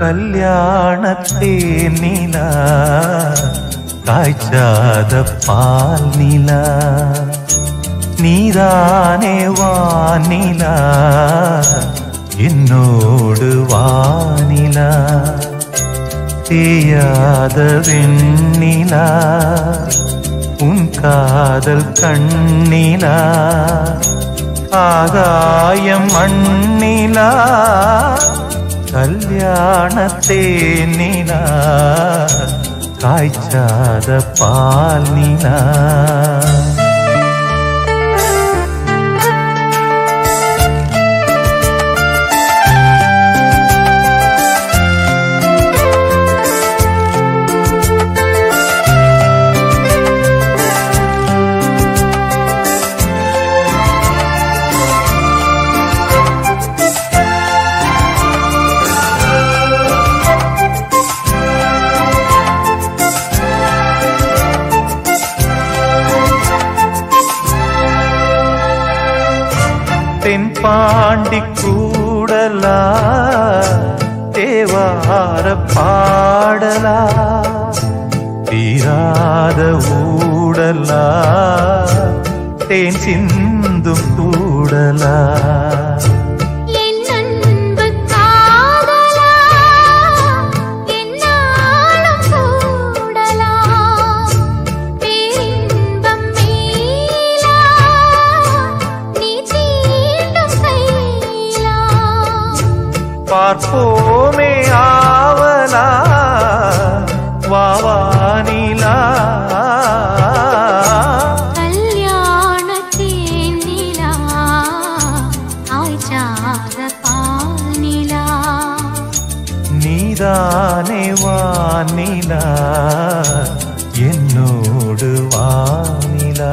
கல்யாணத்தே நிலா காய்ச்சாத பால் நிலா நீதானே வானிலா என்னோடு வானிலா தேயாத வெண்ணிலா உன் காதல் கண்ணிலா ஆகாயம் மண்ணிலா கல்யாணத்தே நிலா காய்ச்சாத பால் நிலா தென்பாண்டி கூடலா தேவார பாடலா தீராத ஊடலா தேன் சிந்தும் கூடலா பார்ப்போமே ஆவலா வாவானிலா கல்யாணத்தே நிலா ஆய்ச்சாத பானிலா நீதானே வானிலா என்னோடு வானிலா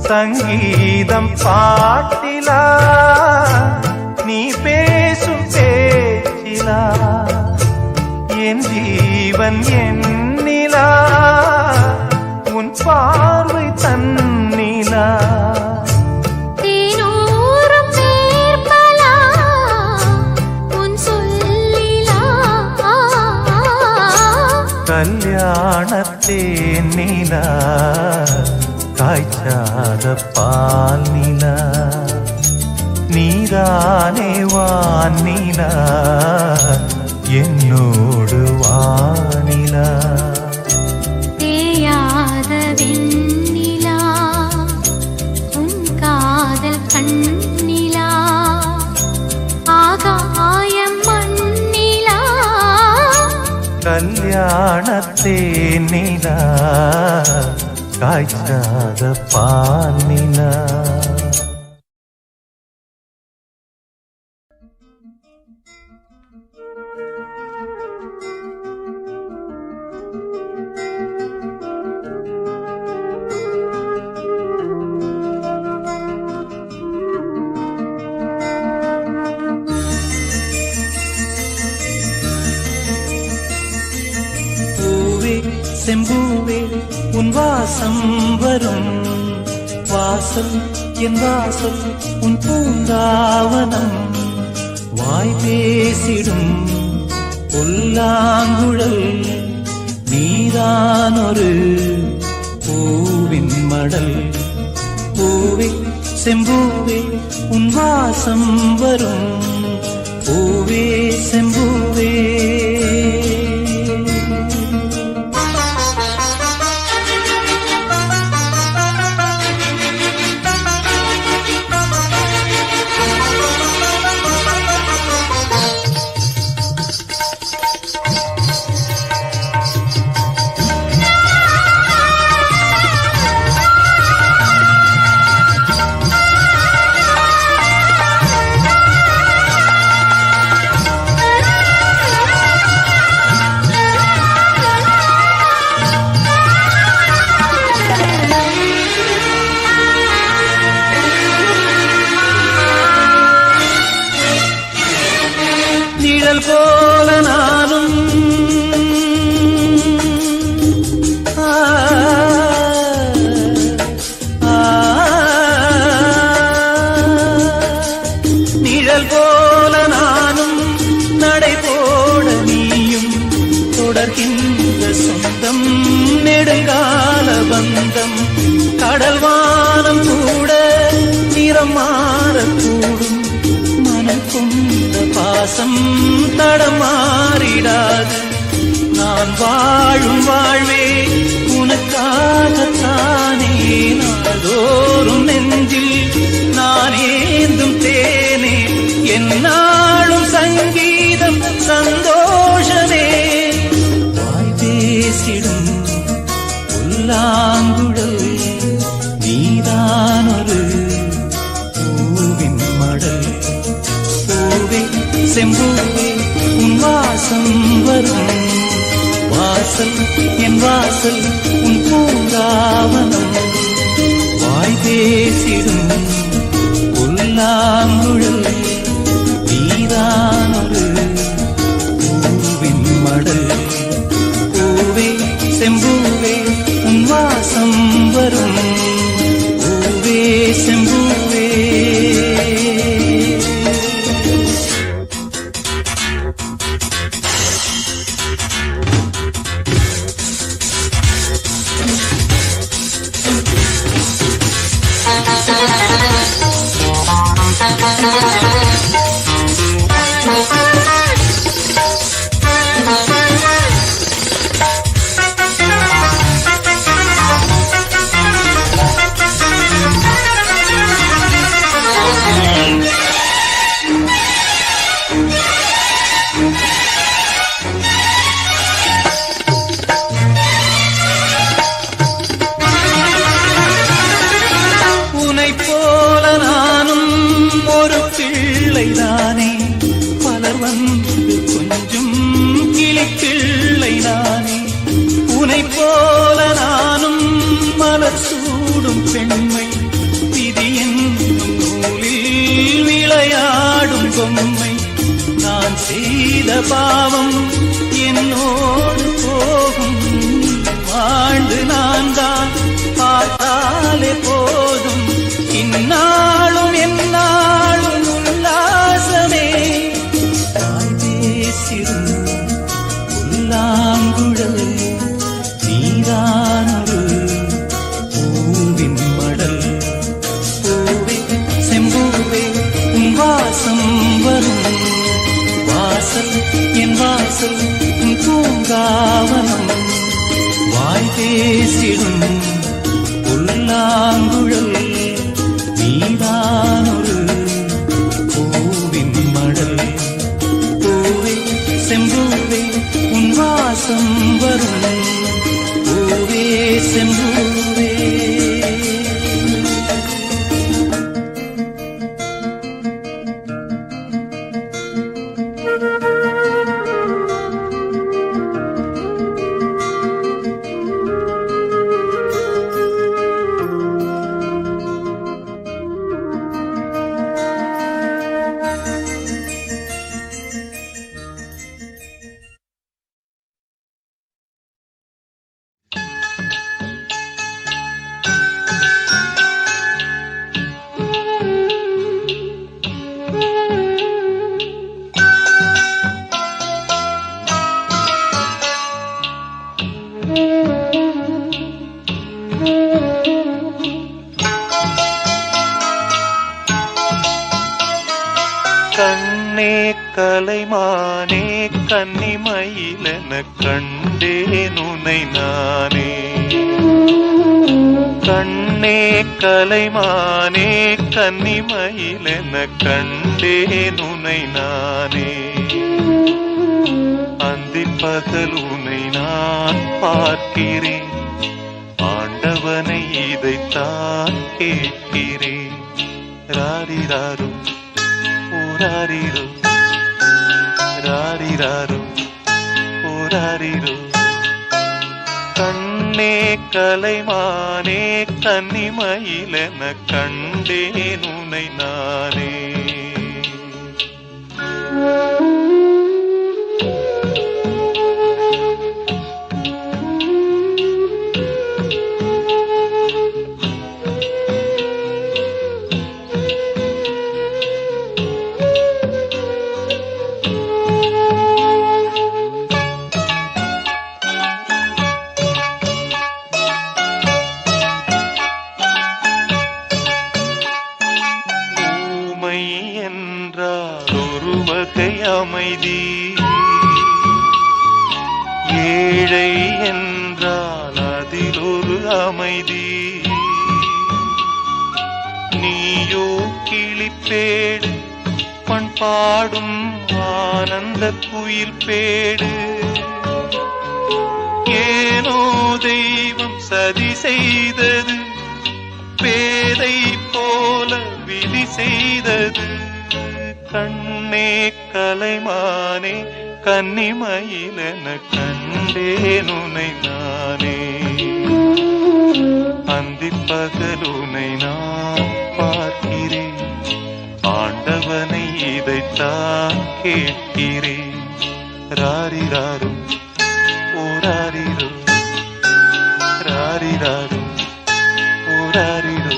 சங்கீதம் பாட்டிலா நீ பேசும் பேச்சிலா என் ஜீவன் என்னிலா உன் பார்வை தன்னிலா தேனூரும் நேர்பலா உன் சொல்லிலா கல்யாணத்தே நிலா காய்ச்சாத பால் நிலா நீதானே வானிலா என்னோடு வானிலா தேயாத வெண்ணிலா உன் காதல் கண்ணிலா ஆகாயம் மண்ணிலா கல்யாணத்தே நிலா காய்ச்சாத பால் நிலா செம்பூவே உன் வாசம் வரும் வாசல் என் வாசல் உன் பூங்காவனம் வாய் பேசிடும் புல்லாங்குழல் நீதான் ஒரு பூவின் மடல் பூவே செம்பூவே உன் வாசம் வரும் பூவே செம்பூவே போல நானும் நிழல் போல நானும் நடை போட நீயும் தொடர்கின்ற சொந்தம் நெடுங்கால பந்தம் கடல் வானம் கூட நிறம் மாறக்கூடும் மனம் கொண்ட பாசம் தடமாறிடாது நான் வாழும் வாழ்வே உனக்காகத்தானே நாள்தோறும் நெஞ்சில் நான் ஏந்தும் தேனே என்னாலும் சங்கீதம் சந்தோஷமே வாய் பேசிடும் புல்லாங்குழல் நீதான் ஒரு பூவின் மடல் பூவே செம்பூவே உன் வாசம் வரும் வாசல் என் வாசல் உன் பூங்காவனம் வாய் பேசிடும் புல்லாங்குழல் நீதான் ஒரு பூவின் மடல் பூவே செம்பூவே உன் வாசம் வரும் பூவே செம்பூவே போல நானும் ஒரு பிள்ளைதானே பலர் வந்து கொஞ்சம் கிளிப்பிள்ளை நானே உனை போல நானும் மலர் சூடும் பெண்மை விதி என்னும் நூலில் விளையாடும் பொம்மை நான் செய்த பாவம் என்னோடு போகும் வாழ்ந்து நான் தான் பார்த்தாலே போதும் இந்நாளும் எந்நாளும் உல்லாசமே தாய் பேசிடும் புல்லாங்குழல் நீதான் ஒரு பூவின் மடல் பூவே செம்பூவே உன் வாசம் வரும் வாசல் என் வாசல் உன் பூங்காவனம் வாய் பேசிடும் புல்லாங்குழல் நீதான் ஒரு பூவின் மடல் பூவே செம்பூவே உன் வாசம் வரும் பூவே செம்பூவே கண்ணே கலைமானே கன்னிமயிலென கண்டேன் உனை நானே கண்ணே கலைமானே கன்னிமயிலென கண்டேன் உனை நானே அந்திப் பகல் உனை நான் பார்க்கிறேன் ஆண்டவனை இதைத்தான் கேட்கிறேன் ராரிராரு ராரிரு ராரிராரு ராரிரு கண்ணே கலைமானே கன்னிமயிலென கண்டேன் உனை நானே பிழை என்றால் அதில் ஒரு அமைதி. நீயோ கிளிப்பேடு பண்பாடும் ஆனந்த குயில் பேடு. ஏனோ தெய்வம் சதி செய்தது, பேதை போல விதி செய்தது. கண்ணே கலைமானே கன்னிமயிலென கண்டேன் உனை நானே. அந்திப்பகலுனை நான் பார்க்கிறேன், ஆண்டவனை இதைத்தான் கேட்கிறேன். ராரிராரு ஓராரிரோ, ராரிராரு ஓராரிரோ.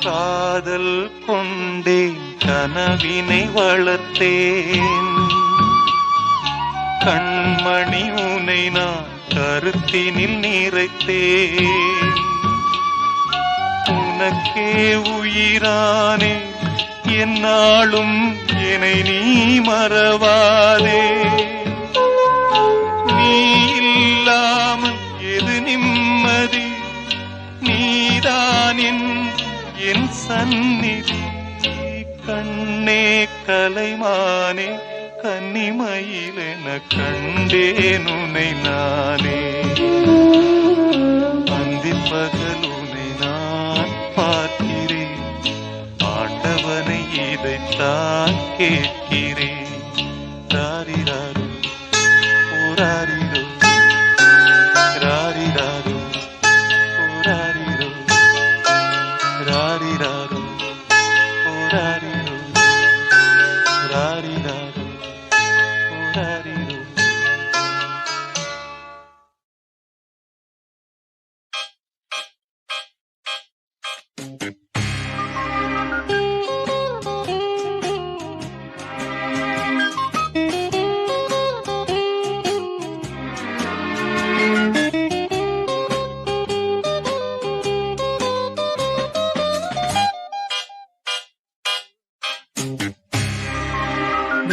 காதல் கொண்டேன் கனவினை வளர்த்தேன், கண்மணி உனை நான் கருத்தினில் நிறைத்தேன். உனக்கே உயிரானே என்னாலும் என்னை நீ மறவாதே. நீ இல்லாமல் எது நிம்மதி, நீதான் என் சந்நிதி. கண்ணே கலைமானே கன்னிமயிலென கண்டேன் உனை நானே. அந்திப்பகலுனை நான் பார்க்கிறேன், ஆண்டவனை இதைத்தான் கேட்கிறேன். ராரிராரு ஓராரிரோ, ராரிராரு ஓராரிரோ, ராரிராரு ஓராரிரோ, ராரிராரு ஓராரிரோ.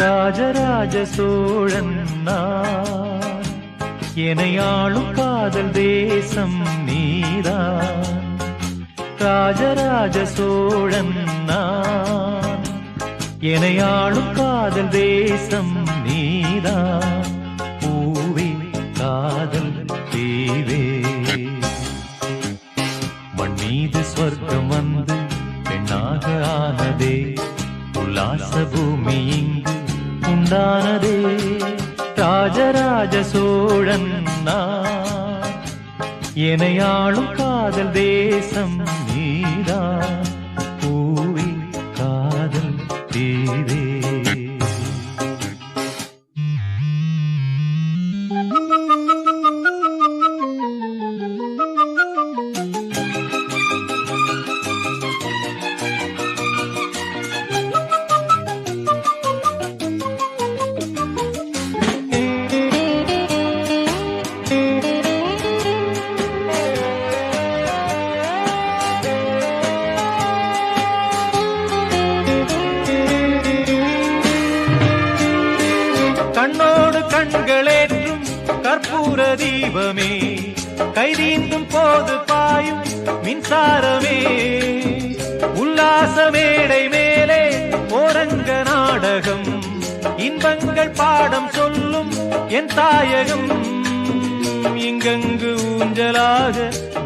ராஜராஜ சோழன் நான், எனையாளும் காதல் தேசம் நீதான். ராஜராஜ சோழன் நான், எனையாளும் காதல் தேசம் நீதான். பூவே காதல் தீவே, மண் மீது ஸ்வர்க்கம் வந்து பெண்ணாக ஆனதே. உல்லாச பூமி இங்கு உண்டானதே. ராஜராஜ சோழன் நான், எனையாளும் காதல் தேசம் நீதான். பூவே காதல் தீவே. கண்ணோடு கண்களேற்றும் கற்பூர தீபமே, கைதீந்தும் போது பாயும் மின்சாரமே. உல்லாச மேடை மேலே ஓரங்க நாடகம், இன்பங்கள் பாடம் சொல்லும் என் தாயகம். இங்கங்கு ஊஞ்சலாக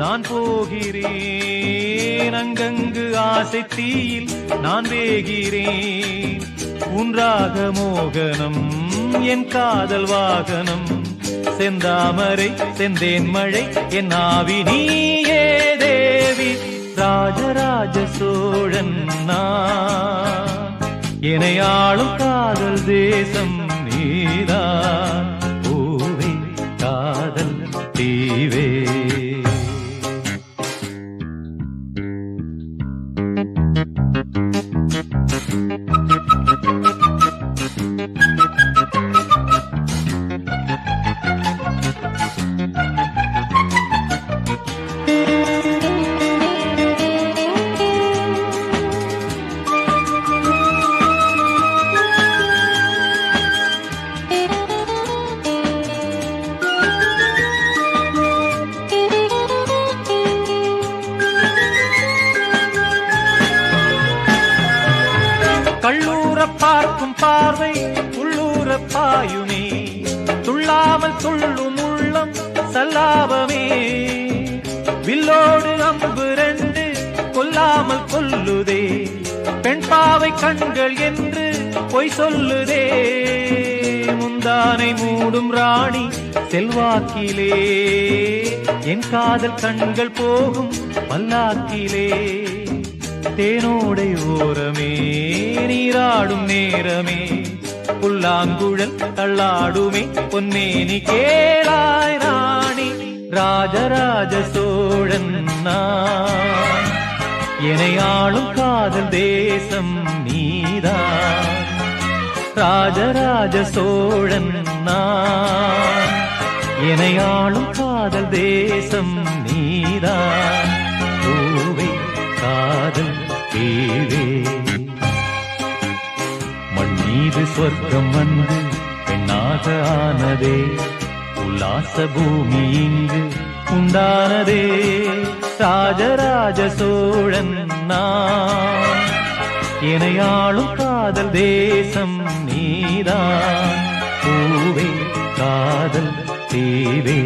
நான் போகிறேன், அங்கங்கு ஆசை தீயில் நான் வேகிறேன். உன்றாக மோகனம் என் காதல் வாகனம், செந்தாமரை செந்தேன் மழை என் ஆவி நீயே தேவி. ராஜராஜ சோழன் நான், எனையாளும் காதல் தேசம் நீதான். பூவே காதல் தீவே. துள்ளும் உள்ளம் சல்லாபமே. வில்லோடு அம்பு ரெண்டு கொல்லாமல் கொல்லுதே, பெண் பாவை கண்கள் என்று பொய் சொல்லுதே. முந்தானை மூடும் ராணி செல்வாக்கிலே, என் காதல் கண்கள் போகும் பல்லாக்கிலே. தேனோடை ஓரமே நீராடும் நேரமே, புல்லாங்குழல் தள்ளாடுமே பொன்னேனி கேளாய் ராணி. ராஜராஜ சோழன் நான், என்னை ஆளும் காதல் தேசம் நீதான். ராஜராஜ சோழன் நான், என்னை ஆளும் காதல் தேசம் நீதான். பூவே காதல் தேவே, மண் மீது சொர்க்கம் வந்து பெண்ணாக ஆனதே. உல்லாச பூமி இங்கு உண்டானதே. ராஜராஜ சோழன் நான், என்னை ஆளும் காதல் தேசம் நீதான். பூவே காதல் தேவே.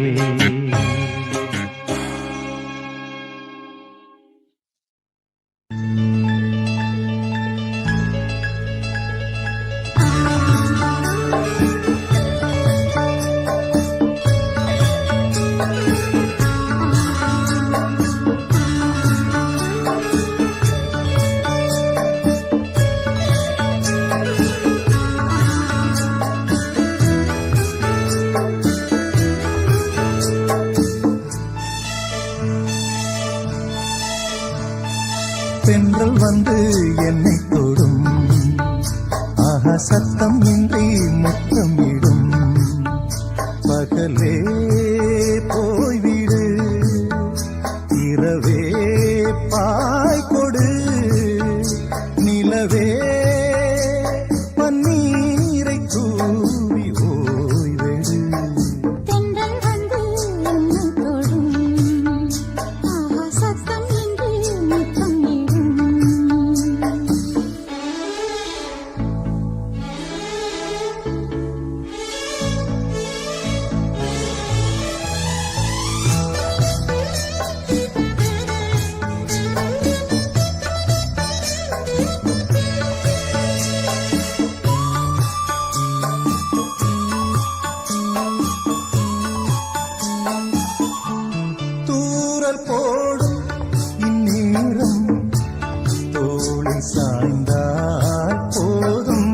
பெண்கள் வந்து என்னை தொடும், ஆஹா சத்தம் இன்றி முத்தமிடும். பகலே போய்விடு, இரவே பாய் கொடு, நிலவே பன்னீரை தூவி ஓய்வெடு. தென்றல் வந்து என்னை தொடும், ஆஹா சத்தம் இன்றி முத்தமிடும். தூரல் போடும் இந்நேரம் தோளில் சாய்ந்தால் போதும்.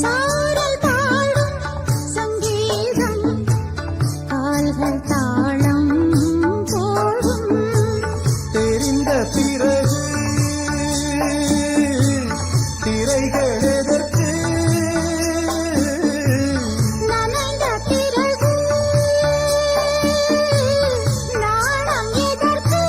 சாரல் பாடும் சங்கீதம், கால்கள் தாளம் போடும். தெரிந்த பிறகு திரைகள் எதற்கு? நனைந்த பிறகு நாணம் எதற்கு?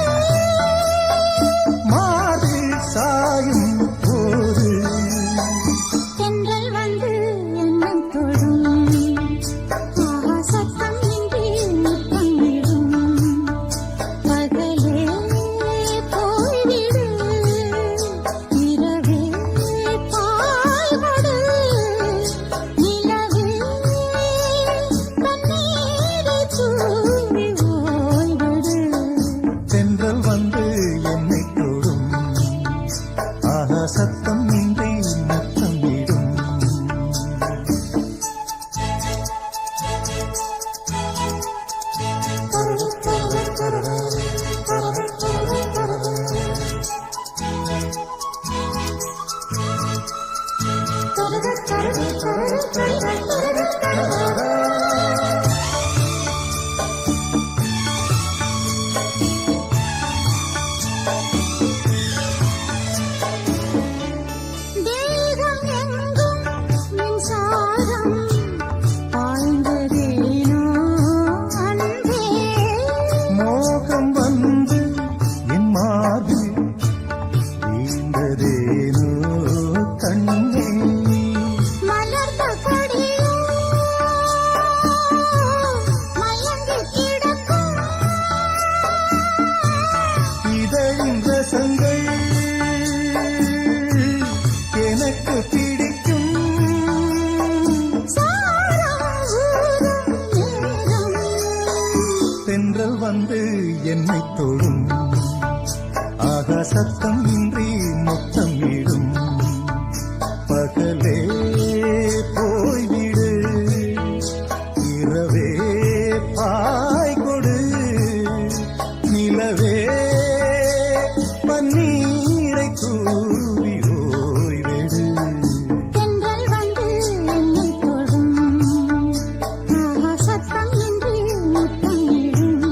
என்னை தொடும் ஆகா சத்தம் இன்றி மொத்தம் இடும் பகலே போய்விடு இரவே பாய் கொடு நிலவே பன்னீரை தூவி ஓய்விடு தென்றல் வந்து என்னை தொடும் ஆஹா சத்தம் இன்றி முத்தமிடும்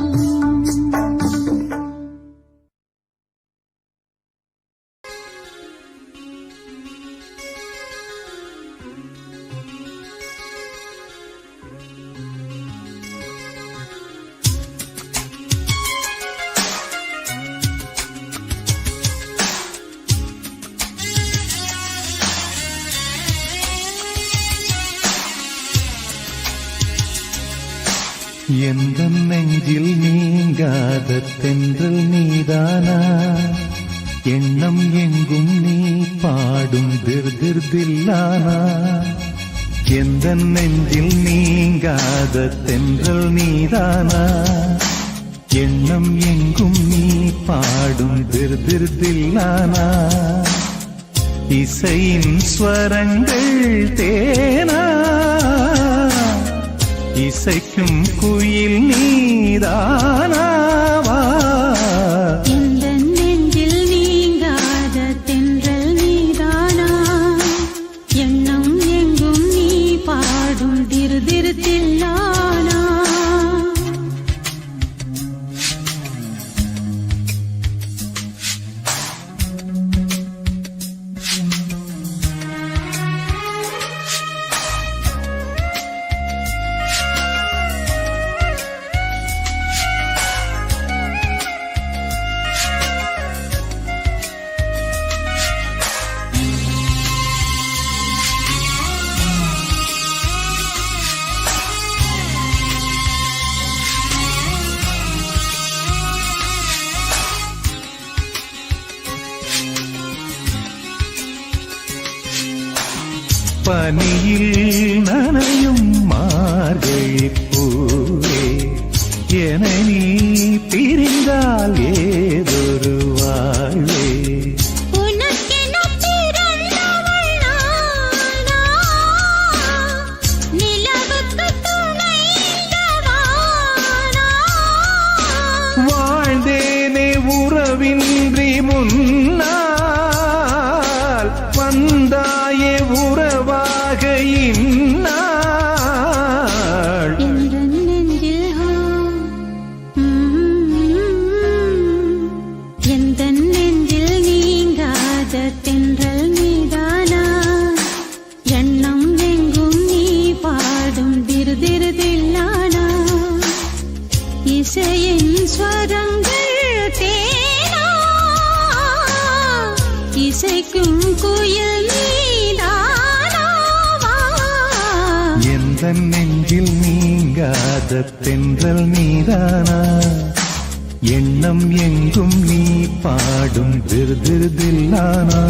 எந்த நெஞ்சில் நீங்காத தென்றல் நீதானா எண்ணம் எங்கும் நீ பாடும் திர்தில்லானா எந்த நெஞ்சில் நீங்காத தென்றல் நீதானா எண்ணம் எங்கும் நீ பாடும் திர்தில்லானா இசையின் ஸ்வரங்கள் தேனா இசைக்கும் குயில் நீதானாவா எந்த நெஞ்சில் நீங்காத தென்றல் நீதானா எண்ணம் எங்கும் நீ பாடும் தில்லானா பனியில் நனையும் மார்கழி பூவே என நீ பிரிந்தால் ஏதொரு வாழ்வே உனக்கென பிறந்தவள் நானா நிலவுக்கு துணைந்தவானா வாழ்ந்தேனே உறவின்றி முன்னால் வந்தாயே உறவாக இந்நாள் எந்த நெஞ்சில் எந்த நெஞ்சில் நீங்காத தென்றல் நீதானா எண்ணம் எங்கும் நீ பாடும் தில்லானா இசையின் ஸ்வரங்கள் தேனா இசைக்கும் குயில் நீதானாவா எந்த நெஞ்சில் நீங்காத தென்றல் நீதானா எண்ணம் எங்கும் நீ பாடும் தில்லானா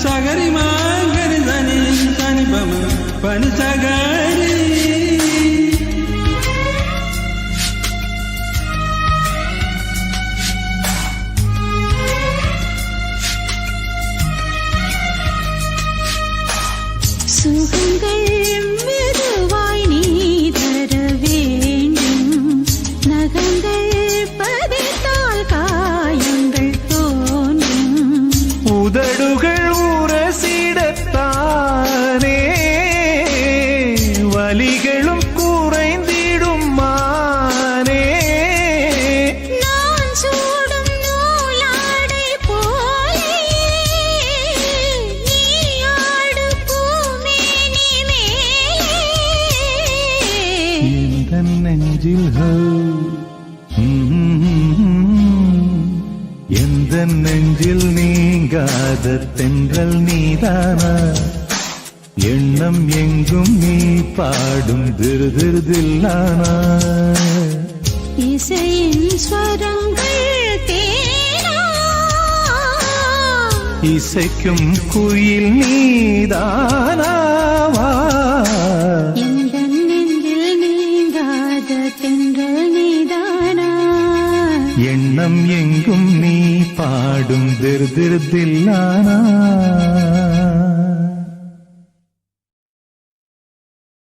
சகரி மாங்கரி சனி சனி பம பனி சகரி சுகங்கள் மெதுவாய் நீ தர வேண்டும் நகங்கள் பதித்தால் காயங்கள் தோன்றும் உதடுகள் உரசிடத்தானே வலிகளும் குறைந்திடும் மானே நான் சூடும் நூலாடை போலே நீ ஆடு பூமேனி மேலே எந்த நெஞ்சில் எந்த நெஞ்சில் நீங்காத தென்றல் நீதானா எண்ணம் எங்கும் நீ பாடும் தில்லானா இசையின் ஸ்வரங்கள் தேனா இசைக்கும் குயில் நீதானாவா இந்த நெஞ்சில் நீங்காத தென்றல் நீதானா எண்ணம் எங்கும் நீ பாடும் திர் திர் தில்லானா